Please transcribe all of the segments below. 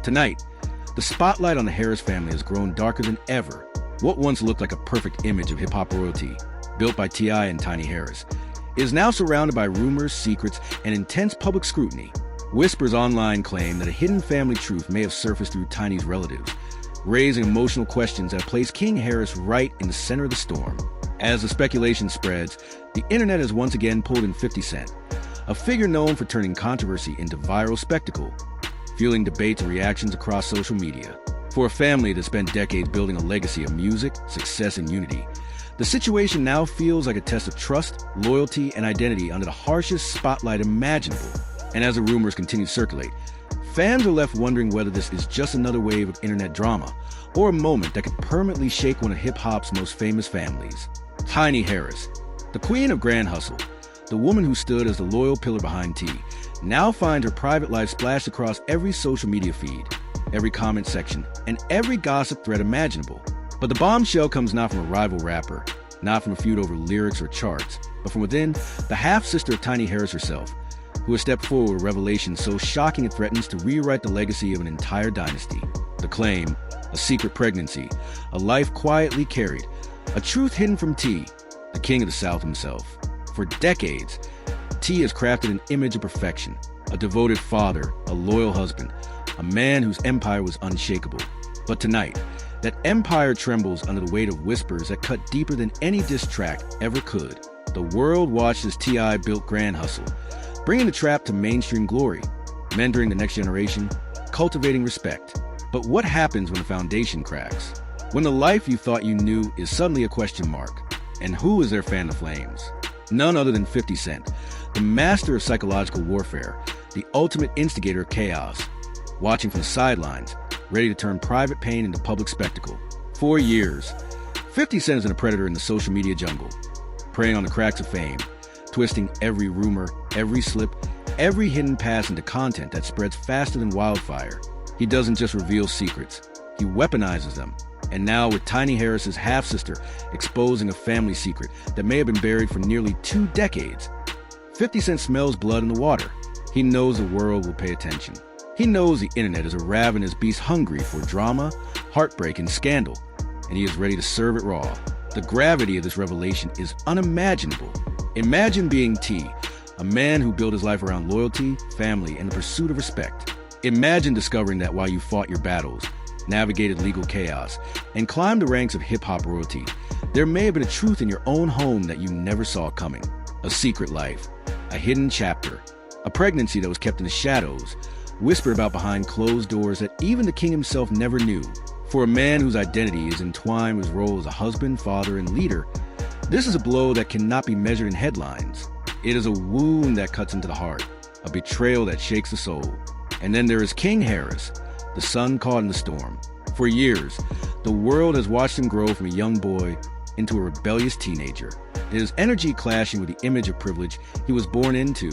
Tonight, the spotlight on the Harris family has grown darker than ever. What once looked like a perfect image of hip-hop royalty, built by T.I. and Tiny Harris, is now surrounded by rumors, secrets, and intense public scrutiny. Whispers online claim that a hidden family truth may have surfaced through Tiny's relatives, raising emotional questions that place King Harris right in the center of the storm. As the speculation spreads, the internet has once again pulled in 50 Cent, a figure known for turning controversy into viral spectacle, fueling debates and reactions across social media. For a family that spent decades building a legacy of music, success, and unity, the situation now feels like a test of trust, loyalty, and identity under the harshest spotlight imaginable. And as the rumors continue to circulate, fans are left wondering whether this is just another wave of internet drama or a moment that could permanently shake one of hip-hop's most famous families. Tiny Harris, the queen of Grand Hustle, the woman who stood as the loyal pillar behind T, now finds her private life splashed across every social media feed, every comment section, and every gossip thread imaginable. But the bombshell comes not from a rival rapper, not from a feud over lyrics or charts, but from within the half-sister of Tiny Harris herself, who has stepped forward with revelations so shocking it threatens to rewrite the legacy of an entire dynasty. The claim, a secret pregnancy, a life quietly carried, a truth hidden from T, the king of the South himself. For decades, T has crafted an image of perfection, a devoted father, a loyal husband, a man whose empire was unshakable. But tonight, that empire trembles under the weight of whispers that cut deeper than any diss track ever could. The world watched as T.I. built Grand Hustle, bringing the trap to mainstream glory, mentoring the next generation, cultivating respect. But what happens when the foundation cracks? When the life you thought you knew is suddenly a question mark? And who is their fan of flames? None other than 50 Cent, the master of psychological warfare, the ultimate instigator of chaos, watching from the sidelines, ready to turn private pain into public spectacle. For years, 50 Cent has been a predator in the social media jungle, preying on the cracks of fame, twisting every rumor, every slip, every hidden pass into content that spreads faster than wildfire. He doesn't just reveal secrets, he weaponizes them. And now with Tiny Harris's half-sister exposing a family secret that may have been buried for nearly 2 decades, 50 Cent smells blood in the water. He knows the world will pay attention. He knows the internet is a ravenous beast hungry for drama, heartbreak, and scandal, and he is ready to serve it raw. The gravity of this revelation is unimaginable. Imagine being T, a man who built his life around loyalty, family, and the pursuit of respect. Imagine discovering that while you fought your battles, navigated legal chaos, and climbed the ranks of hip-hop royalty, there may have been a truth in your own home that you never saw coming. A secret life, a hidden chapter, a pregnancy that was kept in the shadows, whispered about behind closed doors that even the king himself never knew. For a man whose identity is entwined with his role as a husband, father, and leader, this is a blow that cannot be measured in headlines. It is a wound that cuts into the heart, a betrayal that shakes the soul. And then there is King Harris, the son caught in the storm. For years, the world has watched him grow from a young boy into a rebellious teenager, his energy clashing with the image of privilege he was born into.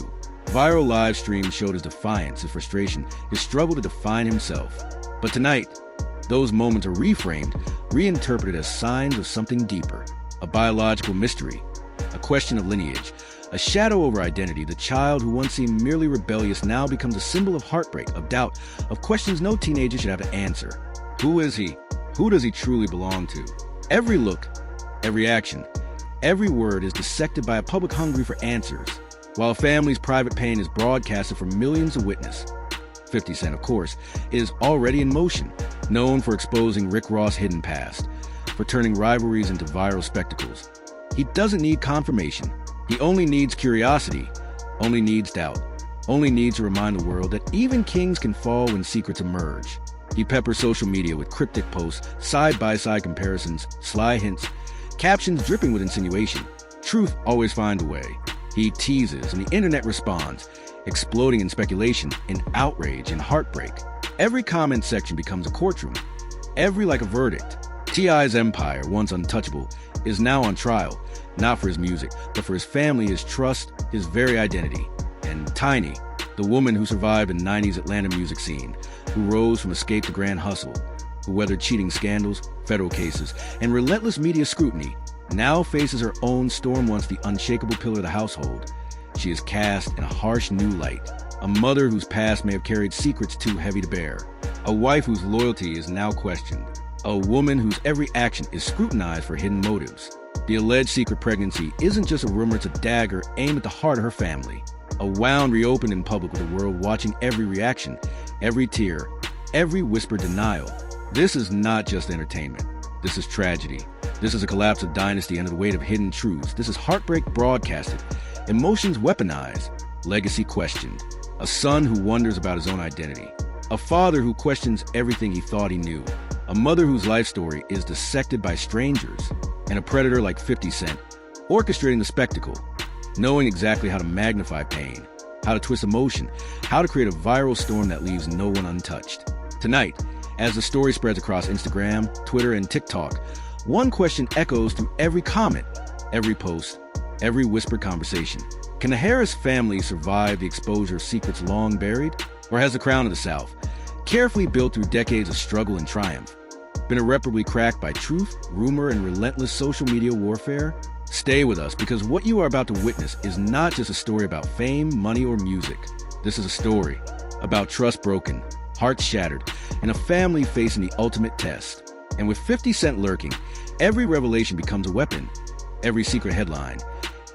Viral live streams showed his defiance, his frustration, his struggle to define himself. But tonight, those moments are reframed, reinterpreted as signs of something deeper, a biological mystery, a question of lineage, a shadow over identity. The child who once seemed merely rebellious now becomes a symbol of heartbreak, of doubt, of questions no teenager should have to answer. Who is he? Who does he truly belong to? Every look, every action, every word is dissected by a public hungry for answers, while a family's private pain is broadcasted for millions to witness. 50 Cent, of course, is already in motion, known for exposing Rick Ross' hidden past, for turning rivalries into viral spectacles. He doesn't need confirmation. He only needs curiosity, only needs doubt, only needs to remind the world that even kings can fall when secrets emerge. He peppers social media with cryptic posts, side-by-side comparisons, sly hints, captions dripping with insinuation. Truth always finds a way. He teases and the internet responds, exploding in speculation, in outrage, in heartbreak. Every comment section becomes a courtroom, every like a verdict. T.I.'s empire, once untouchable, is now on trial, not for his music, but for his family, his trust, his very identity. And Tiny, the woman who survived the 90s Atlanta music scene, who rose from escape to Grand Hustle, who weathered cheating scandals, federal cases, and relentless media scrutiny, now faces her own storm. Once the unshakable pillar of the household, she is cast in a harsh new light, a mother whose past may have carried secrets too heavy to bear. A wife whose loyalty is now questioned. A woman whose every action is scrutinized for hidden motives. The alleged secret pregnancy isn't just a rumor, it's a dagger aimed at the heart of her family. A wound reopened in public with the world watching every reaction, every tear, every whispered denial. This is not just entertainment. This is tragedy. This is a collapse of dynasty under the weight of hidden truths. This is heartbreak broadcasted, emotions weaponized, legacy questioned. A son who wonders about his own identity. A father who questions everything he thought he knew. A mother whose life story is dissected by strangers. And a predator like 50 Cent, orchestrating the spectacle, knowing exactly how to magnify pain, how to twist emotion, how to create a viral storm that leaves no one untouched. Tonight, as the story spreads across Instagram, Twitter, and TikTok, one question echoes through every comment, every post, every whispered conversation. Can the Harris family survive the exposure of secrets long buried? Or has the crown of the South, carefully built through decades of struggle and triumph, been irreparably cracked by truth, rumor, and relentless social media warfare? Stay with us, because what you are about to witness is not just a story about fame, money, or music. This is a story about trust broken, hearts shattered, and a family facing the ultimate test. And with 50 Cent lurking, every revelation becomes a weapon, every secret headline,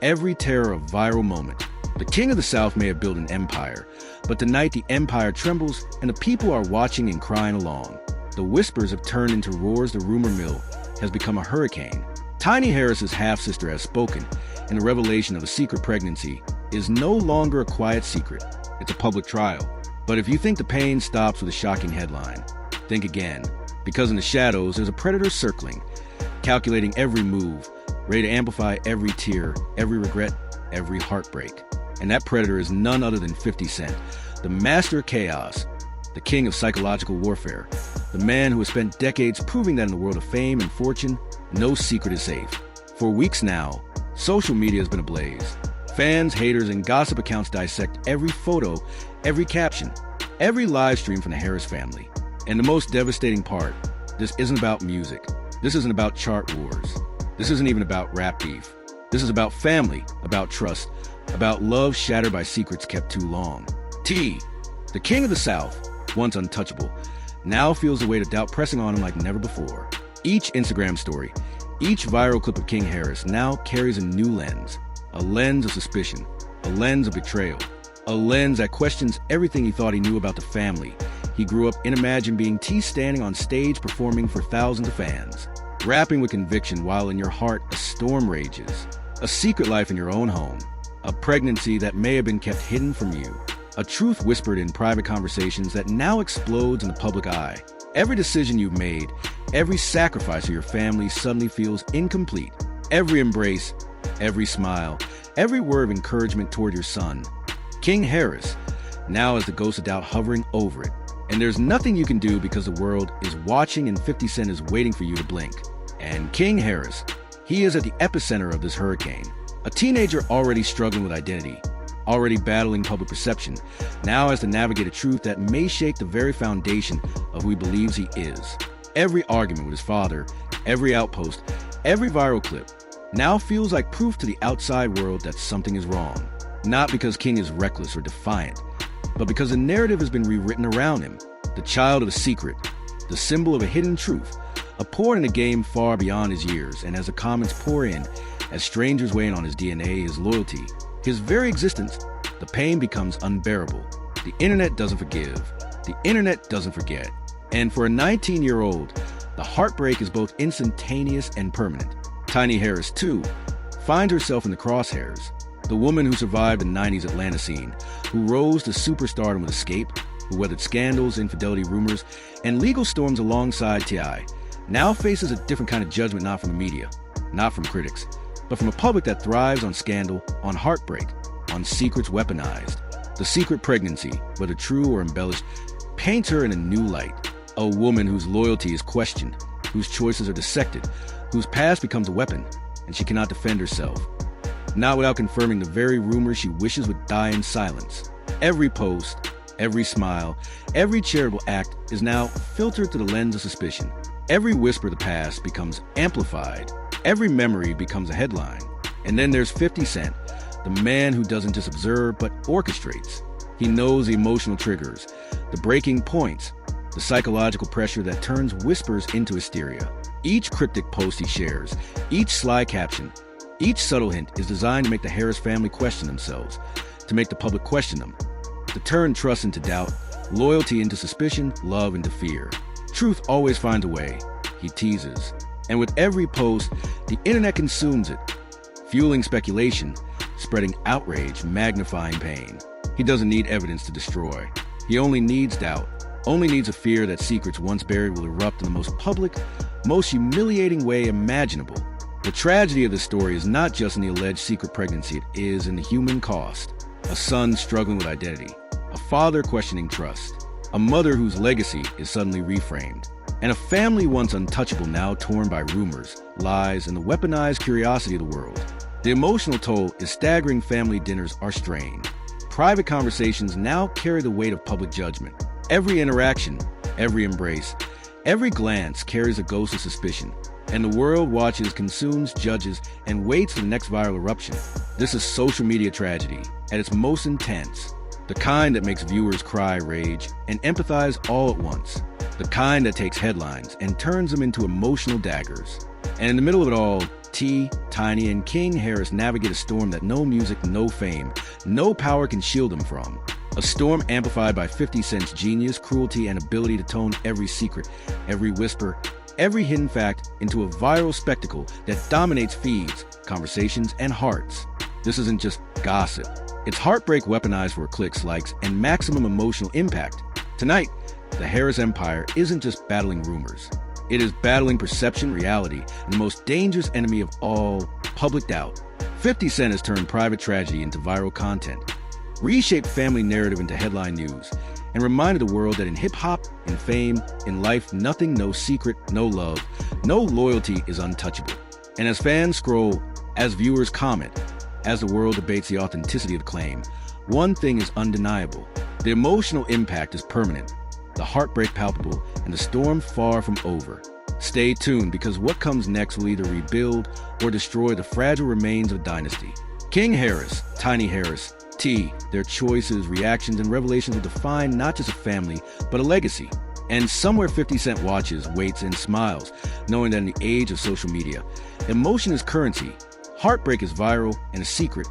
every terror a viral moment. The king of the South may have built an empire, but tonight the empire trembles and the people are watching and crying along. The whispers have turned into roars, the rumor mill has become a hurricane. Tiny Harris's half-sister has spoken, and the revelation of a secret pregnancy is no longer a quiet secret. It's a public trial. But if you think the pain stops with a shocking headline, think again. Because in the shadows, there's a predator circling, calculating every move, ready to amplify every tear, every regret, every heartbreak. And that predator is none other than 50 Cent, the master of chaos, the king of psychological warfare, the man who has spent decades proving that in the world of fame and fortune, no secret is safe. For weeks now, social media has been ablaze. Fans, haters, and gossip accounts dissect every photo, every caption, every live stream from the Harris family. And the most devastating part, this isn't about music. This isn't about chart wars. This isn't even about rap beef. This is about family, about trust, about love shattered by secrets kept too long. T, the king of the South, once untouchable, now feels the weight of doubt pressing on him like never before. Each Instagram story, each viral clip of King Harris now carries a new lens. A lens of suspicion, a lens of betrayal, a lens that questions everything he thought he knew about the family he grew up in. Imagine being T, standing on stage performing for thousands of fans, rapping with conviction while in your heart a storm rages. A secret life in your own home, a pregnancy that may have been kept hidden from you, a truth whispered in private conversations that now explodes in the public eye. Every decision you've made, every sacrifice of your family suddenly feels incomplete. Every embrace, every smile, every word of encouragement toward your son, King Harris, now has the ghost of doubt hovering over it. And there's nothing you can do because the world is watching and 50 Cent is waiting for you to blink. And King Harris, he is at the epicenter of this hurricane. A teenager already struggling with identity, already battling public perception, now has to navigate a truth that may shake the very foundation of who he believes he is. Every argument with his father, every outpost, every viral clip, now feels like proof to the outside world that something is wrong. Not because King is reckless or defiant, but because the narrative has been rewritten around him. The child of a secret, the symbol of a hidden truth, a pawn in a game far beyond his years. And as the comments pour in, as strangers weigh in on his DNA, his loyalty, his very existence, the pain becomes unbearable. The internet doesn't forgive. The internet doesn't forget. And for a 19-year-old, the heartbreak is both instantaneous and permanent. Tiny Harris, too, finds herself in the crosshairs. The woman who survived the 90s Atlanta scene, who rose to superstardom with Escape, who weathered scandals, infidelity rumors, and legal storms alongside T.I., now faces a different kind of judgment, not from the media, not from critics, but from a public that thrives on scandal, on heartbreak, on secrets weaponized. The secret pregnancy, whether true or embellished, paints her in a new light. A woman whose loyalty is questioned, whose choices are dissected, whose past becomes a weapon, and she cannot defend herself. Not without confirming the very rumors she wishes would die in silence. Every post, every smile, every charitable act is now filtered through the lens of suspicion. Every whisper of the past becomes amplified. Every memory becomes a headline. And then there's 50 Cent, the man who doesn't just observe but orchestrates. He knows the emotional triggers, the breaking points, the psychological pressure that turns whispers into hysteria. Each cryptic post he shares, each sly caption, each subtle hint is designed to make the Harris family question themselves, to make the public question them, to turn trust into doubt, loyalty into suspicion, love into fear. Truth always finds a way, he teases. And with every post, the internet consumes it, fueling speculation, spreading outrage, magnifying pain. He doesn't need evidence to destroy. He only needs doubt, only needs a fear that secrets once buried will erupt in the most public, most humiliating way imaginable. The tragedy of this story is not just in the alleged secret pregnancy, it is in the human cost. A son struggling with identity, a father questioning trust, a mother whose legacy is suddenly reframed, and a family once untouchable now torn by rumors, lies, and the weaponized curiosity of the world. The emotional toll is staggering. Family dinners are strained. Private conversations now carry the weight of public judgment. Every interaction, every embrace, every glance carries a ghost of suspicion, and the world watches, consumes, judges, and waits for the next viral eruption. This is social media tragedy at its most intense, the kind that makes viewers cry, rage, and empathize all at once, the kind that takes headlines and turns them into emotional daggers. And in the middle of it all, T, Tiny, and King Harris navigate a storm that no music, no fame, no power can shield them from. A storm amplified by 50 Cent's genius, cruelty, and ability to tone every secret, every whisper, every hidden fact into a viral spectacle that dominates feeds, conversations, and hearts. This isn't just gossip. It's heartbreak weaponized for clicks, likes, and maximum emotional impact. Tonight, the Harris empire isn't just battling rumors. It is battling perception, reality, and the most dangerous enemy of all, public doubt. 50 Cent has turned private tragedy into viral content, reshaped family narrative into headline news, and reminded the world that in hip-hop, in fame, in life, nothing, no secret, no love, no loyalty is untouchable. And as fans scroll, as viewers comment, as the world debates the authenticity of the claim, one thing is undeniable. The emotional impact is permanent, the heartbreak palpable, and the storm far from over. Stay tuned, because what comes next will either rebuild or destroy the fragile remains of a dynasty. King Harris, Tiny Harris, T, their choices, reactions, and revelations will define not just a family, but a legacy. And somewhere 50 Cent watches, waits, and smiles, knowing that in the age of social media, emotion is currency, heartbreak is viral, and a secret,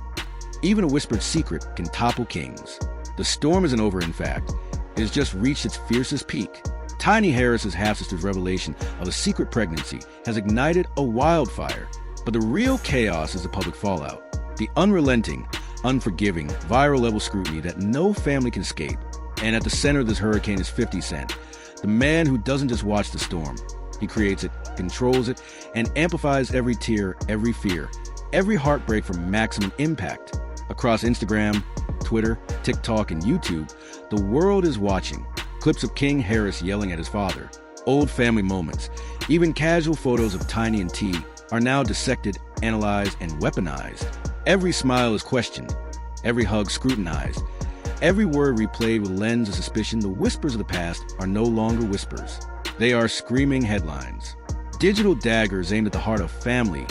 even a whispered secret, can topple kings. The storm isn't over, in fact. It has just reached its fiercest peak. Tiny Harris's half-sister's revelation of a secret pregnancy has ignited a wildfire. But the real chaos is the public fallout. The unrelenting, unforgiving, viral-level scrutiny that no family can escape. And at the center of this hurricane is 50 Cent, the man who doesn't just watch the storm. He creates it, controls it, and amplifies every tear, every fear, every heartbreak for maximum impact. Across Instagram, Twitter, TikTok, and YouTube, the world is watching. Clips of King Harris yelling at his father, old family moments, even casual photos of Tiny and T are now dissected, analyzed, and weaponized. Every smile is questioned, every hug scrutinized, every word replayed with a lens of suspicion. The whispers of the past are no longer whispers. They are screaming headlines. Digital daggers aimed at the heart of family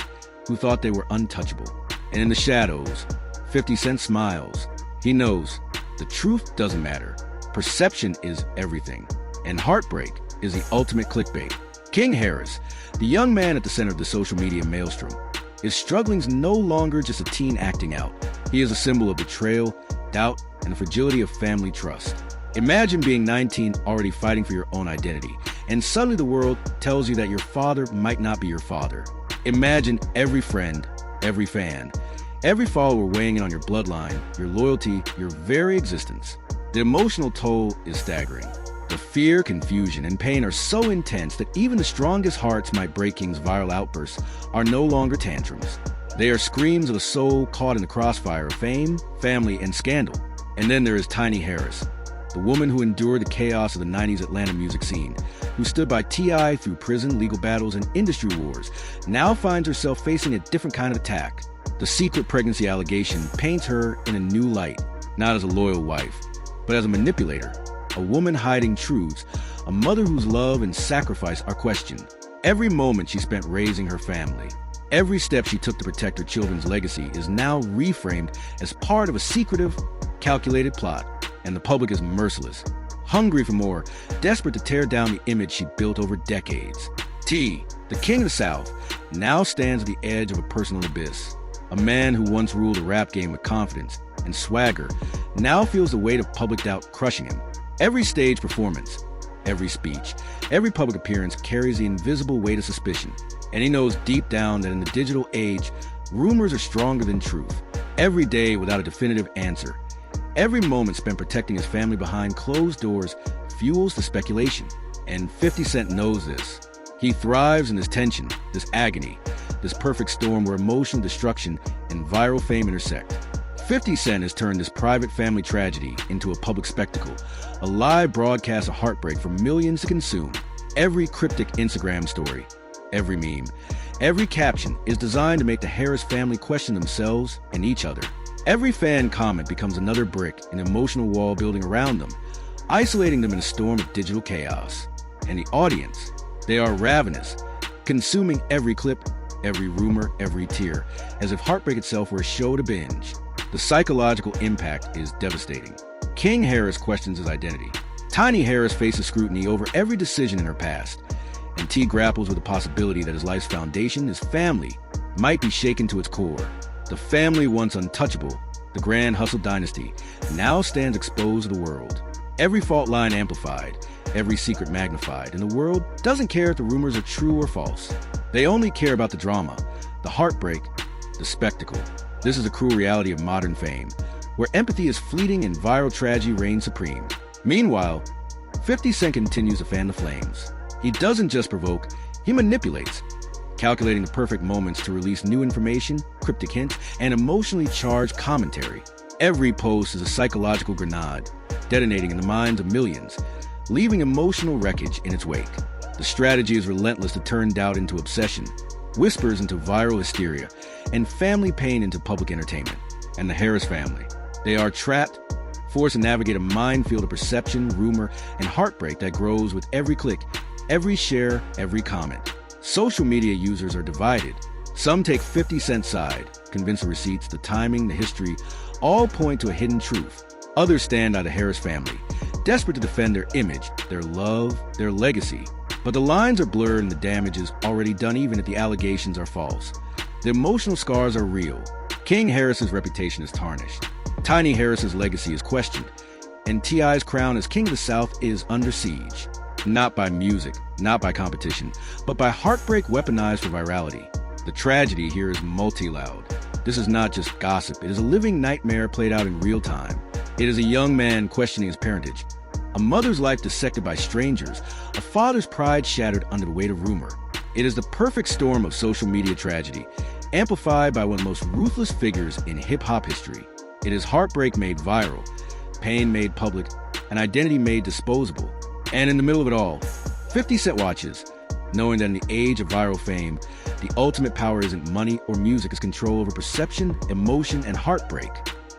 who thought they were untouchable. And in the shadows, 50 Cent smiles. He knows the truth doesn't matter. Perception is everything. And heartbreak is the ultimate clickbait. King Harris, the young man at the center of the social media maelstrom, his struggling's no longer just a teen acting out. He is a symbol of betrayal, doubt, and the fragility of family trust. Imagine being 19, already fighting for your own identity, and suddenly the world tells you that your father might not be your father. Imagine every friend, every fan, every follower weighing in on your bloodline, your loyalty, your very existence. The emotional toll is staggering. The fear, confusion, and pain are so intense that even the strongest hearts might break. King's viral outbursts are no longer tantrums. They are screams of a soul caught in the crossfire of fame, family, and scandal. And then there is Tiny Harris, the woman who endured the chaos of the 90s Atlanta music scene, who stood by T.I. through prison, legal battles, and industry wars, now finds herself facing a different kind of attack. The secret pregnancy allegation paints her in a new light, not as a loyal wife, but as a manipulator, a woman hiding truths, a mother whose love and sacrifice are questioned. Every moment she spent raising her family, every step she took to protect her children's legacy is now reframed as part of a secretive, calculated plot, and the public is merciless, hungry for more, desperate to tear down the image she built over decades. T, the king of the South, now stands at the edge of a personal abyss. A man who once ruled a rap game with confidence and swagger now feels the weight of public doubt crushing him. Every stage performance, every speech, every public appearance carries the invisible weight of suspicion, and he knows deep down that in the digital age, rumors are stronger than truth. Every day without a definitive answer, every moment spent protecting his family behind closed doors fuels the speculation, and 50 Cent knows this. He thrives in this tension, this agony, this perfect storm where emotional destruction and viral fame intersect. 50 Cent has turned this private family tragedy into a public spectacle, a live broadcast of heartbreak for millions to consume. Every cryptic Instagram story, every meme, every caption is designed to make the Harris family question themselves and each other. Every fan comment becomes another brick in an emotional wall building around them, isolating them in a storm of digital chaos. And the audience, they are ravenous, consuming every clip, every rumor, every tear, as if heartbreak itself were a show to binge. The psychological impact is devastating. King Harris questions his identity. Tiny Harris faces scrutiny over every decision in her past. And T grapples with the possibility that his life's foundation, his family, might be shaken to its core. The family once untouchable, the Grand Hustle dynasty, now stands exposed to the world. Every fault line amplified, every secret magnified, and the world doesn't care if the rumors are true or false. They only care about the drama, the heartbreak, the spectacle. This is the cruel reality of modern fame, where empathy is fleeting and viral tragedy reigns supreme. Meanwhile, 50 Cent continues to fan the flames. He doesn't just provoke, he manipulates, calculating the perfect moments to release new information, cryptic hints, and emotionally charged commentary. Every post is a psychological grenade, detonating in the minds of millions, leaving emotional wreckage in its wake. The strategy is relentless to turn doubt into obsession, whispers into viral hysteria, and family pain into public entertainment. And the Harris family, they are trapped, forced to navigate a minefield of perception, rumor, and heartbreak that grows with every click, every share, every comment. Social media users are divided. Some take 50 Cent's side, convinced the receipts, the timing, the history, all point to a hidden truth. Others stand by the Harris family, desperate to defend their image, their love, their legacy. But the lines are blurred and the damage is already done even if the allegations are false. The emotional scars are real. King Harris's reputation is tarnished. Tiny Harris's legacy is questioned. And T.I.'s crown as King of the South is under siege. Not by music, not by competition, but by heartbreak weaponized for virality. The tragedy here is multi-loud. This is not just gossip, it is a living nightmare played out in real time. It is a young man questioning his parentage, a mother's life dissected by strangers, a father's pride shattered under the weight of rumor. It is the perfect storm of social media tragedy, amplified by one of the most ruthless figures in hip-hop history. It is heartbreak made viral, pain made public, and identity made disposable. And in the middle of it all, 50 Cent watches, knowing that in the age of viral fame, the ultimate power isn't money or music, it's control over perception, emotion, and heartbreak.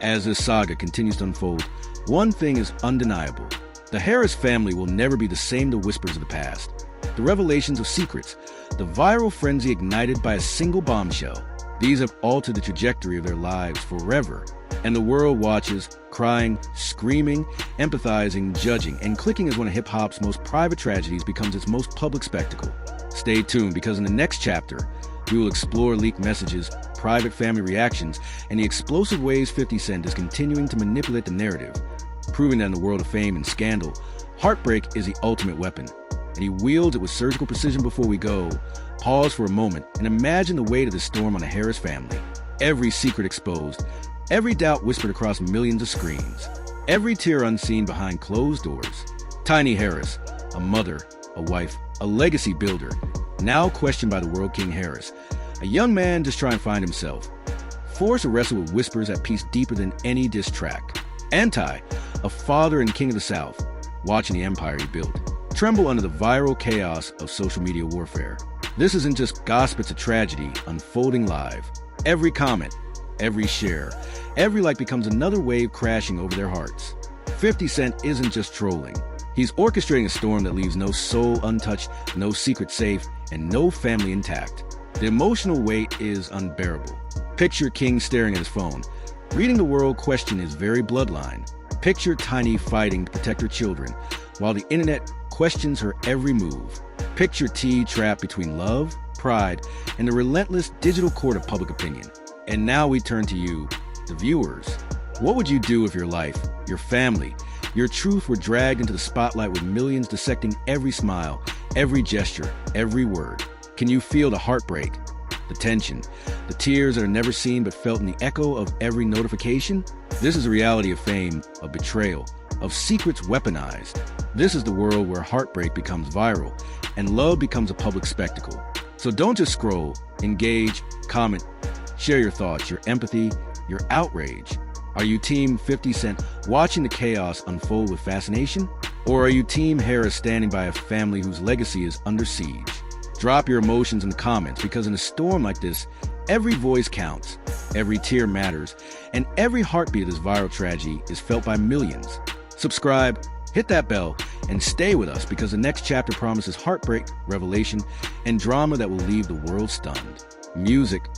As this saga continues to unfold, one thing is undeniable. The Harris family will never be the same to whispers of the past. The revelations of secrets, the viral frenzy ignited by a single bombshell, these have altered the trajectory of their lives forever. And the world watches, crying, screaming, empathizing, judging, and clicking as one of hip-hop's most private tragedies becomes its most public spectacle. Stay tuned, because in the next chapter, we will explore leaked messages, private family reactions, and the explosive ways 50 Cent is continuing to manipulate the narrative, proving that in the world of fame and scandal, heartbreak is the ultimate weapon, and he wields it with surgical precision. Before we go, pause for a moment and imagine the weight of the storm on the Harris family. Every secret exposed, every doubt whispered across millions of screens, every tear unseen behind closed doors. Tiny Harris, a mother, a wife, a legacy builder, now questioned by the world King Harris, a young man just trying to find himself, forced to wrestle with whispers at peace deeper than any diss track. Anti, a father and king of the South, watching the empire he built, tremble under the viral chaos of social media warfare. This isn't just gossip, it's a tragedy unfolding live. Every comment, every share, every like becomes another wave crashing over their hearts. 50 Cent isn't just trolling. He's orchestrating a storm that leaves no soul untouched, no secret safe, and no family intact. The emotional weight is unbearable. Picture King staring at his phone, reading the world question his very bloodline. Picture Tiny fighting to protect her children, while the internet questions her every move. Picture T trapped between love, pride, and the relentless digital court of public opinion. And now we turn to you, the viewers. What would you do if your life, your family, your truth were dragged into the spotlight with millions dissecting every smile, every gesture, every word? Can you feel the heartbreak, the tension, the tears that are never seen but felt in the echo of every notification? This is the reality of fame, of betrayal, of secrets weaponized. This is the world where heartbreak becomes viral and love becomes a public spectacle. So don't just scroll, engage, comment, share your thoughts, your empathy, your outrage. Are you Team 50 Cent watching the chaos unfold with fascination? Or are you Team Harris standing by a family whose legacy is under siege? Drop your emotions in the comments, because in a storm like this, every voice counts, every tear matters, and every heartbeat of this viral tragedy is felt by millions. Subscribe, hit that bell, and stay with us, because the next chapter promises heartbreak, revelation, and drama that will leave the world stunned. Music,